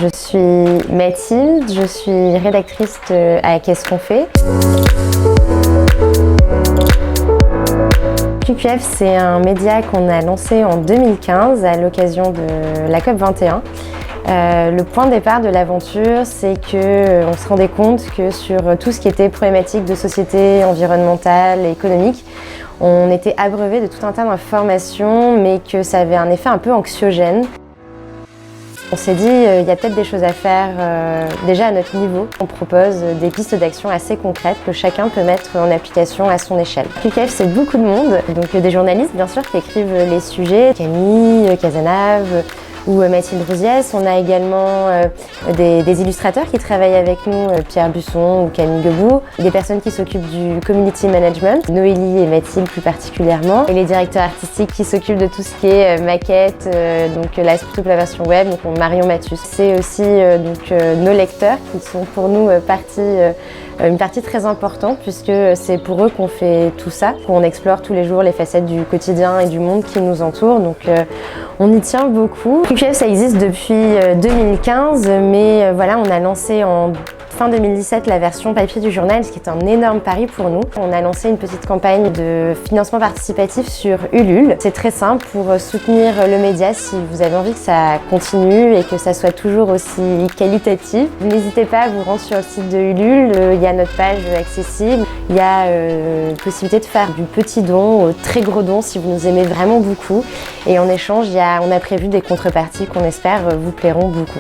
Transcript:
Je suis Mathilde, je suis rédactrice à Qu'est-ce qu'on fait. QQF, c'est un média qu'on a lancé en 2015 à l'occasion de la COP21. Le point de départ de l'aventure, c'est qu'on se rendait compte que sur tout ce qui était problématique de société, environnementale et économique, on était abreuvé de tout un tas d'informations, mais que ça avait un effet un peu anxiogène. On s'est dit, il y a peut-être des choses à faire déjà à notre niveau. On propose des pistes d'action assez concrètes que chacun peut mettre en application à son échelle. QQF, c'est beaucoup de monde, donc des journalistes bien sûr qui écrivent les sujets, Camille Cazenave ou Mathilde Rouziès. On a également des illustrateurs qui travaillent avec nous, Pierre Busson ou Camille Guebout, des personnes qui s'occupent du community management, Noélie et Mathilde plus particulièrement, et les directeurs artistiques qui s'occupent de tout ce qui est maquette, donc là c'est plutôt la version web, donc Marion Mathius. C'est aussi nos lecteurs qui sont pour nous une partie très importante puisque c'est pour eux qu'on fait tout ça, qu'on explore tous les jours les facettes du quotidien et du monde qui nous entoure. Donc on y tient beaucoup. QQF, ça existe depuis 2015, mais voilà, on a lancé en fin 2017 la version papier du journal, ce qui est un énorme pari pour nous. On a lancé une petite campagne de financement participatif sur Ulule. C'est très simple pour soutenir le média si vous avez envie que ça continue et que ça soit toujours aussi qualitatif. N'hésitez pas à vous rendre sur le site de Ulule, il y a notre page accessible. Il y a possibilité de faire du petit don au très gros don si vous nous aimez vraiment beaucoup. Et en échange, on a prévu des contreparties qu'on espère vous plairont beaucoup.